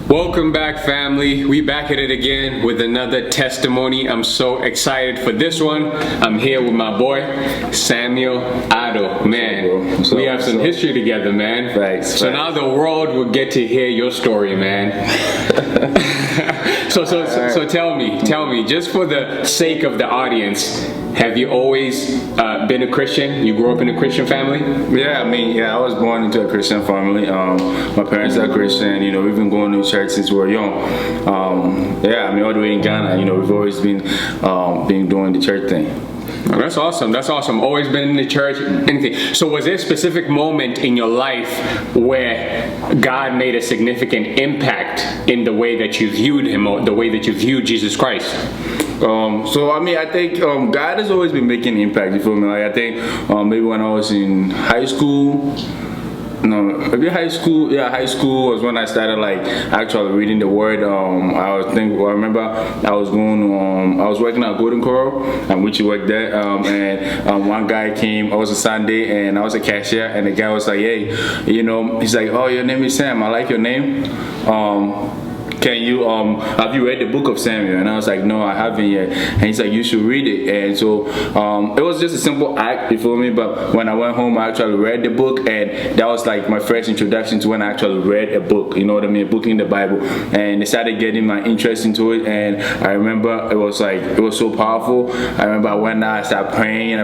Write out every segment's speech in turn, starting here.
Welcome back, family. We back at it again with another testimony. I'm so excited for this one. I'm here with my boy, Samuel Otto. Man, we have some history together, man. Thanks. So now the world will get to hear your story, man. So tell me, just for the sake of the audience, have you always been a Christian? You grew up in a Christian family? Yeah, I was born into a Christian family. My parents are Christian. We've been going to church since we were young. All the way in Ghana. We've always been doing the church thing. Oh, that's awesome. Always been in the church, anything. So was there a specific moment in your life where God made a significant impact in the way that you viewed him or the way that you viewed Jesus Christ? I think God has always been making an impact. You feel me? Like I think maybe when I was in high school. High school was when I started actually reading the Word. I remember I was working at Golden Coral, and which worked there. One guy came. It was a Sunday, and I was a cashier, and the guy was like, "Hey, he's like, oh, your name is Sam. I like your name. Can you have you read the book of Samuel?" And I was like, "No, I haven't yet." And he's like, "You should read it." And so it was just a simple act, you feel me? But when I went home, I actually read the book, and that was like my first introduction to when I actually read a book, you know what I mean, a book in the Bible. And it started getting my interest into it, and I remember it was so powerful. I remember I went out, I started praying.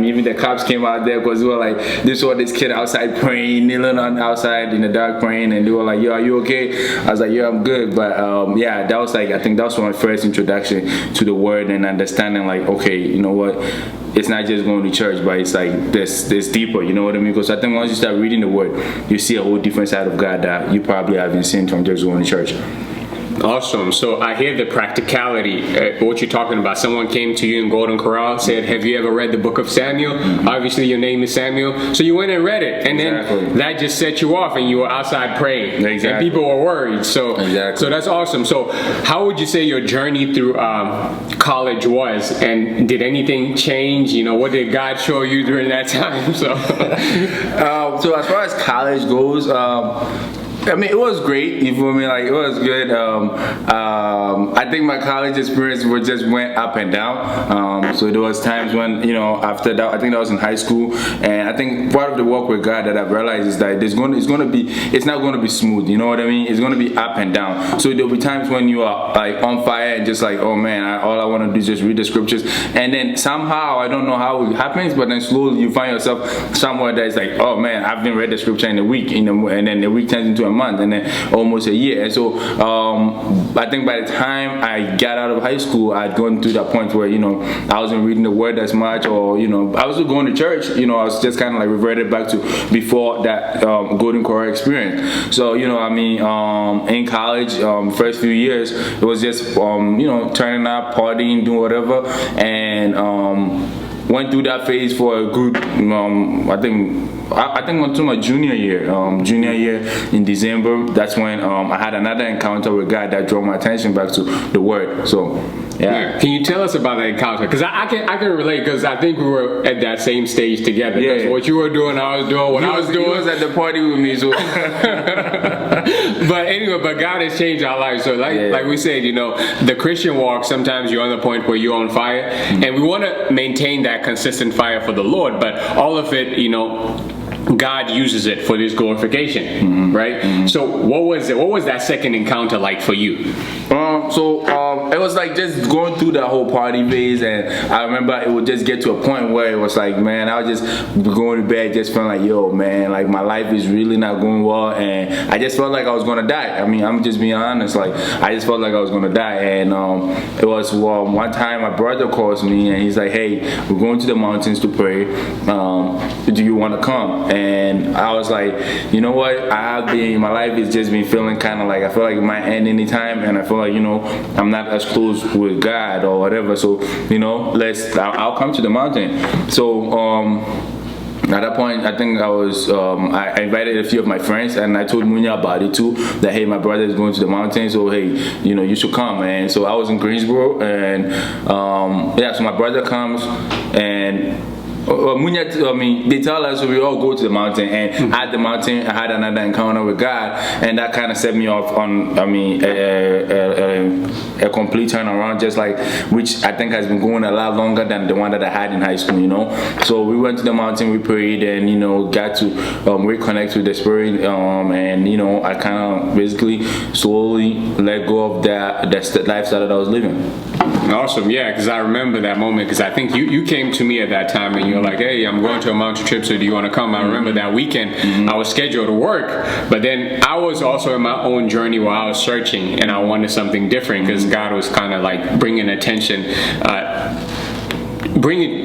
Even the cops came out there because they were like, they saw this kid outside praying, kneeling on outside in the dark praying, and they were like, "Yo, are you okay?" I was like, "Yeah, I'm good." But that was I think that was my first introduction to the Word and understanding okay, you know what, it's not just going to church, but it's there's deeper, you know what I mean? Because I think once you start reading the Word, you see a whole different side of God that you probably haven't seen from just going to church. Awesome. So I hear the practicality, what you're talking about. Someone came to you in Golden Corral, said, "Have you ever read the book of Samuel?" Mm-hmm. Obviously your name is Samuel, so you went and read it, and then that just set you off, and you were outside praying, and people were worried. So that's awesome. So how would you say your journey through college was, and did anything change? What did God show you during that time? So as far as college goes, it was great. You feel me? It was good. I think my college experience just went up and down. So there was times when, after that, I think that was in high school, and I think part of the work with God that I've realized is that it's not going to be smooth. You know what I mean? It's going to be up and down. So there'll be times when you are on fire and just oh man, all I want to do is just read the scriptures, and then somehow I don't know how it happens, but then slowly you find yourself somewhere that's oh man, I've been read the scripture in a week, and then the week turns into a month, and then almost a year. And so I think by the time I got out of high school, I'd gone through that point where I wasn't reading the Word as much, or I was going to church. I was just kind of reverted back to before that Golden Coral experience. So in college, first few years it was just turning up, partying, doing whatever, and went through that phase for a good I think until my junior year in December. That's when I had another encounter with God that drew my attention back to the Word. So yeah. Can you tell us about that encounter? Because I can relate, because I think we were at that same stage together. Yeah. What you were doing, I was doing what I was doing. He was at the party with me, so. But anyway, God has changed our lives. So like we said, the Christian walk, sometimes you're on the point where you're on fire, and we want to maintain that consistent fire for the Lord, but all of it, God uses it for this glorification, right? Mm-hmm. So what was that second encounter like for you? It was just going through that whole party phase, and I remember it would just get to a point where it was man, I was just going to bed just feeling yo man, my life is really not going well, and I just felt like I was gonna die. I'm just being honest, I just felt like I was gonna die. And it was one time my brother calls me, and he's like, "Hey, we're going to the mountains to pray. Do you want to come?" And I was like, you know what, my life has just been feeling kind of I feel like it might end anytime, and I feel like I'm not as close with God or whatever, so I'll come to the mountain. So at that point, I think I invited a few of my friends, and I told Munya about it too, that hey, my brother is going to the mountains, so hey, you should come. And so I was in Greensboro, and so my brother comes, and They tell us we all go to the mountain, and at the mountain I had another encounter with God, and that kind of set me off on a complete turnaround, just like, which I think has been going a lot longer than the one that I had in high school, So we went to the mountain, we prayed, and got to reconnect with the Spirit, and I kind of basically slowly let go of that lifestyle that I was living. Awesome, yeah, because I remember that moment, because I think you came to me at that time and you're like, hey, I'm going to a mountain trip, so do you want to come? I remember that weekend I was scheduled to work, but then I was also in my own journey where I was searching and I wanted something different, because God was kind of like bringing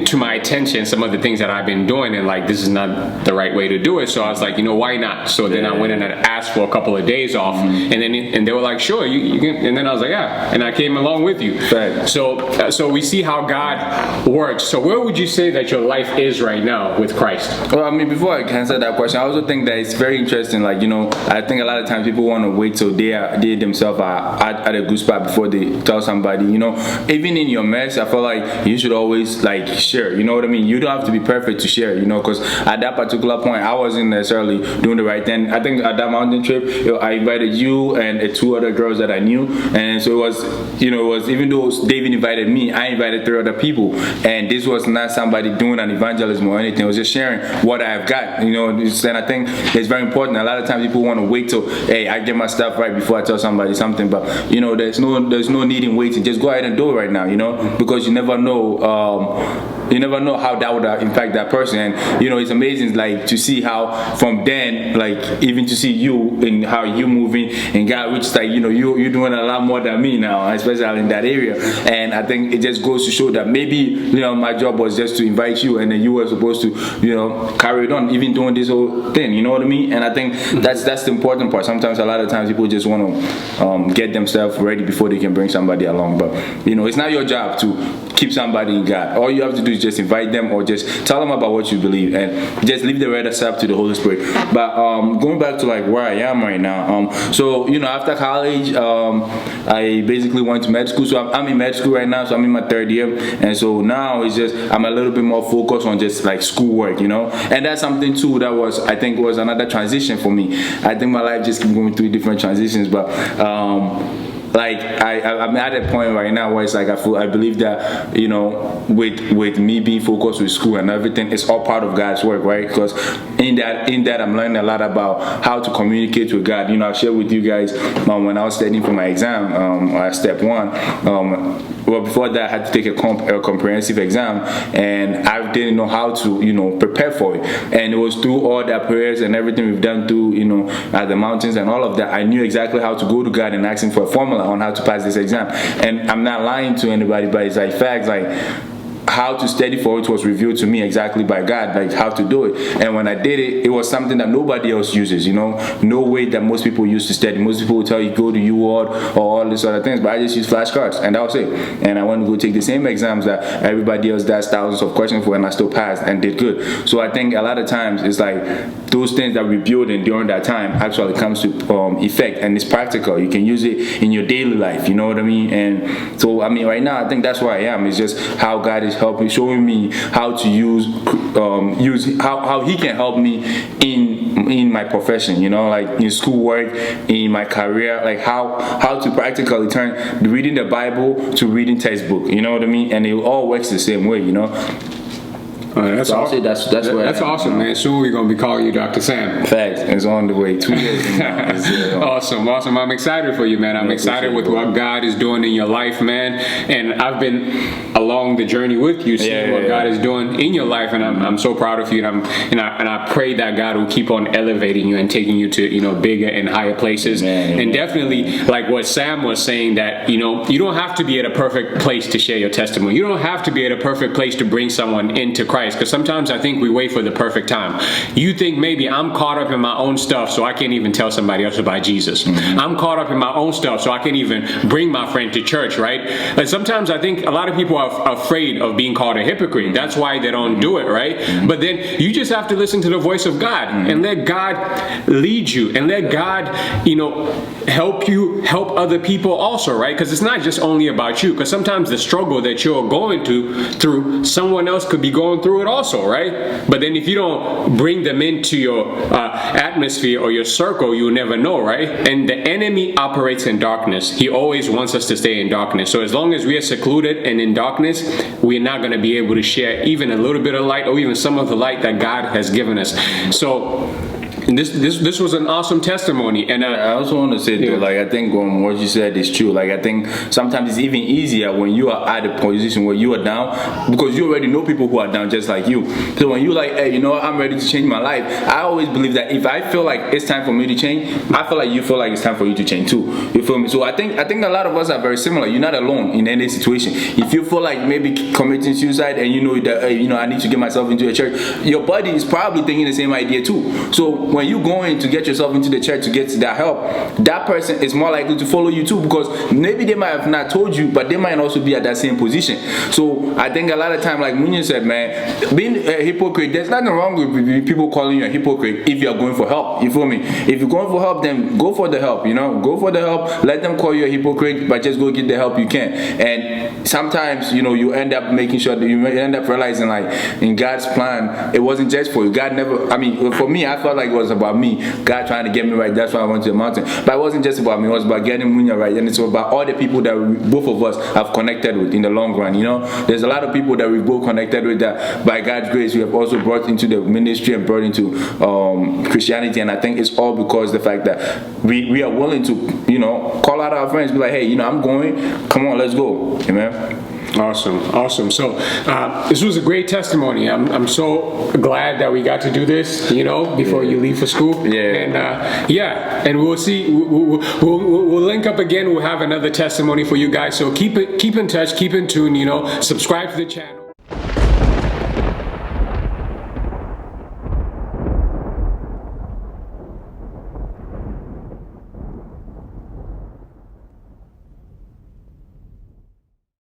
to my attention some of the things that I've been doing, and like, this is not the right way to do it. So I was like, why not? So then I went and I asked for a couple of days off, and they were like, sure, you can. And then I was like, yeah, and I came along with you. Right. So we see how God works. So where would you say that your life is right now with Christ? Well, before I answer that question, I also think that it's very interesting. Like, I think a lot of times people want to wait till they themselves are at a good spot before they tell somebody. Even in your mess, I feel like you should always like share. You know what I mean? You don't have to be perfect to share. Because at that particular point, I wasn't necessarily doing the right thing. I think at that mountain trip, I invited you and two other girls that I knew, and so it was even though David invited me, I invited 3 other people, and this was not somebody doing an evangelism or anything. It was just sharing what I've got. And I think it's very important. A lot of times people want to wait till, hey, I get my stuff right before I tell somebody something, but there's no need in waiting. Just go ahead and do it right now. Because you never know. You never know how that would impact that person, and it's amazing, like, to see how from then, like, even to see you and how you moving and God, which is like, you're doing a lot more than me now, especially in that area. And I think it just goes to show that maybe my job was just to invite you, and then you were supposed to carry it on, even doing this whole thing. You know what I mean? And I think that's the important part. Sometimes, a lot of times, people just want to get themselves ready before they can bring somebody along. But it's not your job to keep somebody in God. All you have to do is just invite them, or just tell them about what you believe, and just leave the rest up to the Holy Spirit. But going back to like where I am right now, so after college, I basically went to med school. So I'm in med school right now. So I'm in my 3rd year, and so now it's just I'm a little bit more focused on just like schoolwork, and that's something too that I think was another transition for me. I think my life just keep going through different transitions, but like I'm at a point right now where it's like I believe that with me being focused with school and everything, it's all part of God's work, right? Because in that I'm learning a lot about how to communicate with God. I've shared with you guys when I was studying for my exam, step 1. Well, before that, I had to take a comprehensive exam, and I didn't know how to prepare for it. And it was through all that prayers and everything we've done through at the mountains and all of that, I knew exactly how to go to God and ask Him for a formula on how to pass this exam. And I'm not lying to anybody, but it's like facts. Like, how to study for it was revealed to me exactly by God, like how to do it. And when I did it, it was something that nobody else uses, no way that most people used to study. Most people will tell you go to UWard or all these other things, but I just use flashcards, and that was it. And I went to go take the same exams that everybody else does thousands of questions for, and I still passed and did good. So I think a lot of times it's like those things that we build in during that time actually comes to effect, and it's practical. You can use it in your daily life, you know what I mean? And so right now I think that's where I am. It's just how God is helping, showing me how to use how He can help me in my profession, like in schoolwork, in my career, like how to practically turn reading the Bible to reading textbook, you know what I mean? And it all works the same way, That's awesome. That's awesome, man. Soon we're gonna be calling you Dr. Sam. Facts. It's on the way. 2 years now. Awesome. I'm excited for you, man. I'm excited with what God is doing in your life, man. And I've been along the journey with you, seeing what God is doing in your life, and I'm so proud of you. And I pray that God will keep on elevating you and taking you to bigger and higher places. And definitely, like what Sam was saying, that you don't have to be at a perfect place to share your testimony. You don't have to be at a perfect place to bring someone into Christ. Because sometimes I think we wait for the perfect time. You think maybe I'm caught up in my own stuff, so I can't even tell somebody else about Jesus. I'm caught up in my own stuff, so I can't even bring my friend to church, right? Like sometimes I think a lot of people are are afraid of being called a hypocrite. That's why they don't do it, right? But then you just have to listen to the voice of God and let God lead you and let God, help you help other people also, right? Because it's not just only about you. Because sometimes the struggle that you're going through, someone else could be going through it also, right? But then if you don't bring them into your atmosphere or your circle, you'll never know, right? And the enemy operates in darkness. He always wants us to stay in darkness. So as long as we are secluded and in darkness, we're not going to be able to share even a little bit of light or even some of the light that God has given us. So this was an awesome testimony. And I also want to say though, like, I think what you said is true. Like, I think sometimes it's even easier when you are at a position where you are down, because you already know people who are down just like you. So when you like, hey, I'm ready to change my life, I always believe that if I feel like it's time for me to change, I feel like you feel like it's time for you to change too. You feel me? So I think a lot of us are very similar. You're not alone in any situation. If you feel like maybe committing suicide and you know that I need to get myself into a church, your body is probably thinking the same idea too. So when you go in to get yourself into the church to get that help, that person is more likely to follow you too, because maybe they might have not told you, but they might also be at that same position. So I think a lot of time, like Munyan said, man, being a hypocrite, there's nothing wrong with people calling you a hypocrite if you're going for help. You feel me? If you're going for help, then go for the help. Go for the help. Let them call you a hypocrite, but just go get the help you can. And sometimes, you end up making sure that you end up realizing, like, in God's plan, it wasn't just for you. God never, for me, I felt like it was about me. God trying to get me right. That's why I went to the mountain. But it wasn't just about me. It was about getting Munya right, and it's about all the people that both of us have connected with in the long run. There's a lot of people that we both connected with that by God's grace we have also brought into the ministry and brought into Christianity. And I think it's all because the fact that we are willing to call out our friends, be like, hey, I'm going. Come on, let's go. Amen. Awesome. So this was a great testimony. I'm so glad that we got to do this, before you leave for school. Yeah. And we'll see. We'll link up again. We'll have another testimony for you guys. So keep in touch, keep in tune. Subscribe to the channel.